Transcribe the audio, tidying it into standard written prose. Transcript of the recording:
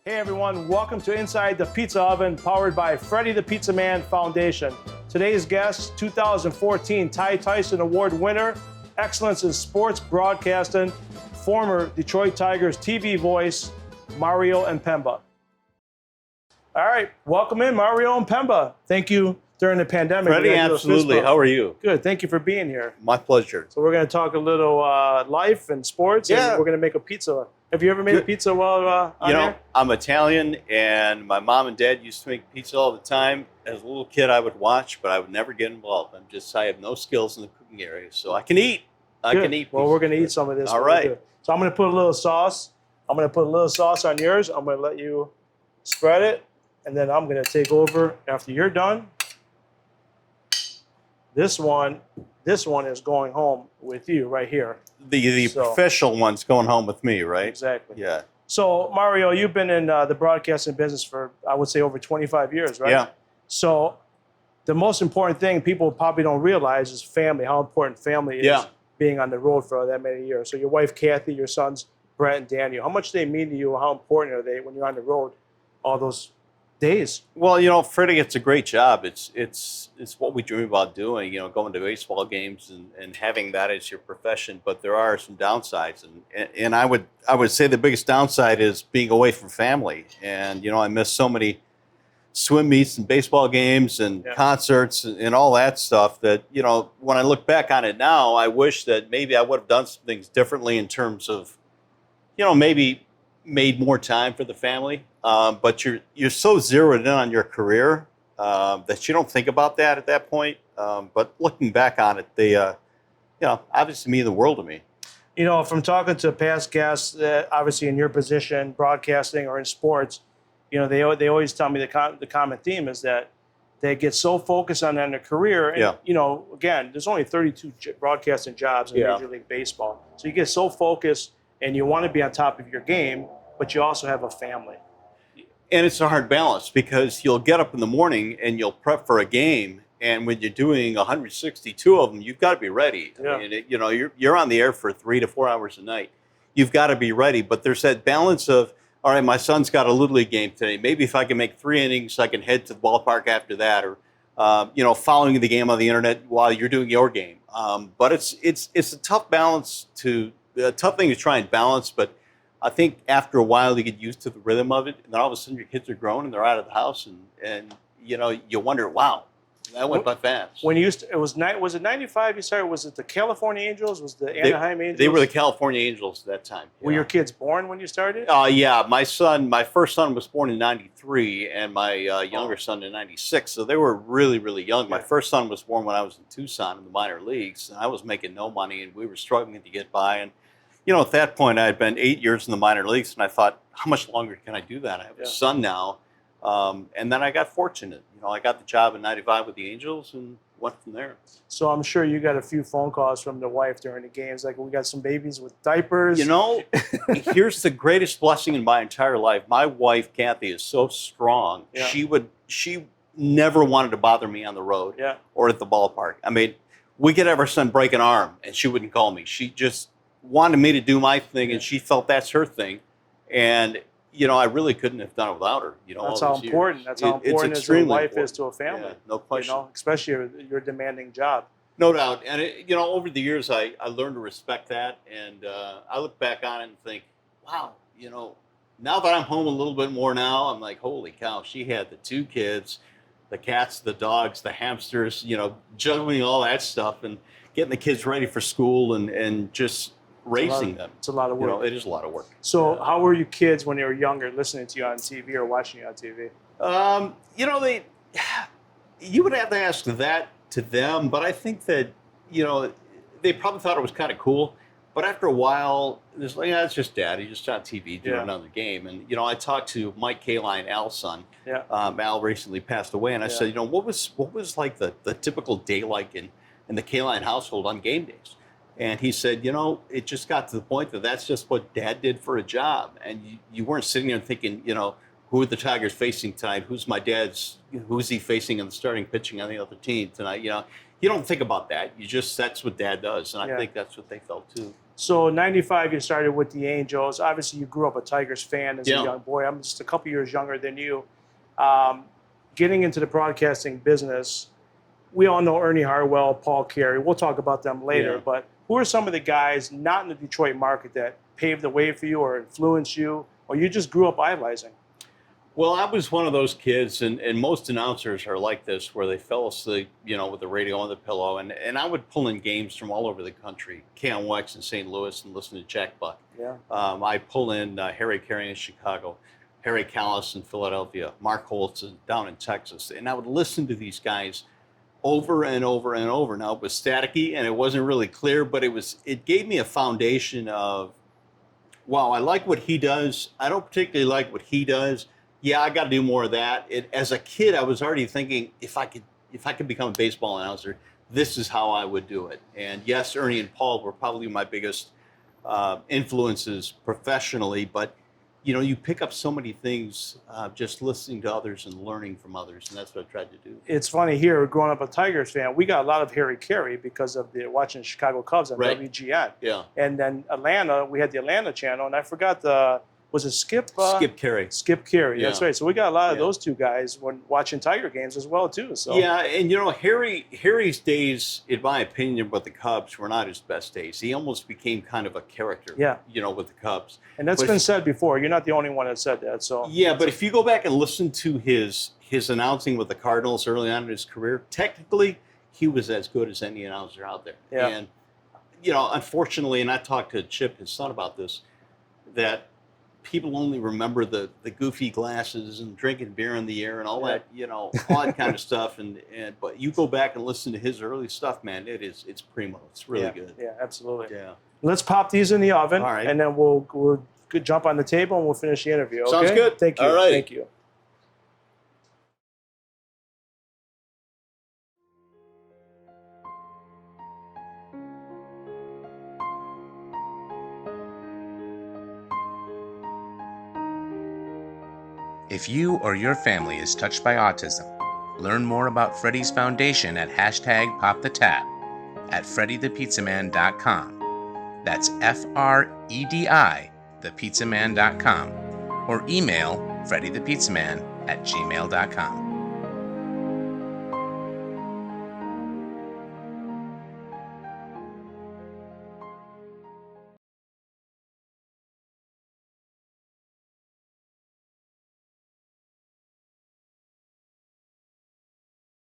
Hey everyone, welcome to Inside the Pizza Oven, powered by Fredi the Pizza Man Foundation. Today's guest, 2014 Ty Tyson Award winner, excellence in sports broadcasting, former Detroit Tigers TV voice, Mario Impemba. All right, welcome in, Mario Impemba. Thank you during the pandemic. Fredi, absolutely. How are you? Good, thank you for being here. My pleasure. So we're going to talk a little life and sports, and we're going to make a pizza. Have you ever made a pizza while on here? I'm Italian, and my mom and dad used to make pizza all the time. As a little kid, I would watch, but I would never get involved. I have no skills in the cooking area, so I can eat. I can eat. Well, we're going to eat some of this. All right. So I'm going to put a little sauce. I'm going to put a little sauce on yours. I'm going to let you spread it, and then I'm going to take over after you're done. This one is going home with you right here. The official one's going home with me, right? Exactly. Yeah. So, Mario, you've been in the broadcasting business for, I would say, over 25 years, right? Yeah. So the most important thing people probably don't realize is family, how important family is being on the road for that many years. So your wife, Kathy, your sons, Brett and Daniel, how much do they mean to you? How important are they when you're on the road all those days? Well, Fredi, it's a great job. It's what we dream about doing, going to baseball games and having that as your profession. But there are some downsides, and I would say the biggest downside is being away from family. And I miss so many swim meets and baseball games and concerts and all that stuff that when I look back on it now, I wish that maybe I would have done some things differently in terms of maybe made more time for the family. But you're so zeroed in on your career that you don't think about that at that point. But looking back on it, they obviously mean the world to me. From talking to past guests, obviously in your position, broadcasting or in sports, they always tell me the common theme is that they get so focused on their career. And, again, there's only 32 broadcasting jobs in Major League Baseball. So you get so focused and you want to be on top of your game, but you also have a family. And it's a hard balance because you'll get up in the morning and you'll prep for a game, and when you're doing 162 of them, you've got to be ready. Yeah. I mean, you're on the air for 3 to 4 hours a night. You've got to be ready, but there's that balance of, all right, my son's got a Little League game today. Maybe if I can make 3 innings, I can head to the ballpark after that, or following the game on the internet while you're doing your game. But it's a tough balance a tough thing to try and balance, but I think after a while you get used to the rhythm of it, and then all of a sudden your kids are grown and they're out of the house, and you wonder, wow, that went by fast. When you was it 95 you started? Was it the California Angels? Was the Anaheim Angels? They were the California Angels at that time. Were your kids born when you started? Yeah, my first son was born in '93, and my younger son in '96. So they were really, really young. My first son was born when I was in Tucson in the minor leagues, and I was making no money, and we were struggling to get by. And at that point, I had been 8 years in the minor leagues, and I thought, how much longer can I do that? I have a son now. And then I got fortunate. I got the job in '95 with the Angels and went from there. So I'm sure you got a few phone calls from the wife during the games, like, we got some babies with diapers. Here's the greatest blessing in my entire life. My wife, Kathy, is so strong. Yeah. She never wanted to bother me on the road or at the ballpark. I mean, we could have our son break an arm, and she wouldn't call me. She just wanted me to do my thing, and she felt that's her thing. And I really couldn't have done it without her. That's how important. That's how important as a wife is to a family. Yeah, no question. Especially your demanding job. No doubt. And over the years, I learned to respect that, and I look back on it and think, wow, now that I'm home a little bit more now, I'm like, holy cow, she had the 2 kids, the cats, the dogs, the hamsters, juggling all that stuff and getting the kids ready for school and just raising them. It's a lot of work. It is a lot of work. So how were your kids when they were younger, listening to you on TV or watching you on TV? You would have to ask that to them, but I think that, they probably thought it was kind of cool. But after a while, it's like, it's just Dad. He's just on TV doing another game. And, I talked to Mike Kaline, Al's son. Yeah. Al recently passed away. And I said, what was like the typical day like in the Kaline household on game days? And he said, it just got to the point that that's just what Dad did for a job. And you weren't sitting there thinking, who are the Tigers facing tonight? Who's he facing in the starting pitching on the other team tonight? You don't think about that. That's what Dad does. And I think that's what they felt too. So '95, you started with the Angels. Obviously, you grew up a Tigers fan as a young boy. I'm just a couple years younger than you. Getting into the broadcasting business, we all know Ernie Harwell, Paul Carey. We'll talk about them later. But who are some of the guys not in the Detroit market that paved the way for you or influenced you, or you just grew up idolizing? Well, I was one of those kids, and most announcers are like this, where they fell asleep, with the radio on the pillow. And I would pull in games from all over the country, KMOX in St. Louis, and listen to Jack Buck. Yeah. I pull in Harry Carey in Chicago, Harry Callis in Philadelphia, Mark Holtz down in Texas. And I would listen to these guys over and over and over. Now, it was staticky, and it wasn't really clear, but it gave me a foundation of, wow, I like what he does. I don't particularly like what he does. Yeah, I got to do more of that. As a kid, I was already thinking, if I could become a baseball announcer, this is how I would do it. And yes, Ernie and Paul were probably my biggest influences professionally, but you pick up so many things just listening to others and learning from others, and that's what I tried to do. It's funny here, growing up a Tigers fan, we got a lot of Harry Carey because of watching Chicago Cubs on WGN. Yeah. And then Atlanta, we had the Atlanta channel, and I forgot was it Skip? Skip Carey. Skip Carey, that's right. So we got a lot of those two guys when watching Tiger games as well, too. So. Yeah, and Harry's days, in my opinion, with the Cubs were not his best days. He almost became kind of a character, with the Cubs. And that's been said before. You're not the only one that said that. So. Yeah, but if you go back and listen to his announcing with the Cardinals early on in his career, technically, he was as good as any announcer out there. Yeah. And, unfortunately, and I talked to Chip, his son, about this, that people only remember the goofy glasses and drinking beer in the air and all that, all that kind of stuff. But you go back and listen to his early stuff, man, it's primo. It's really good. Yeah, absolutely. Yeah. Let's pop these in the oven, all right, and then we'll jump on the table and we'll finish the interview. Okay? Sounds good. Thank you. All right. Thank you. If you or your family is touched by autism, learn more about Fredi's Foundation at #PopTheTap at FrediThePizzaMan.com. That's FREDI, thepizzaman.com, or email FrediThePizzaman at gmail.com.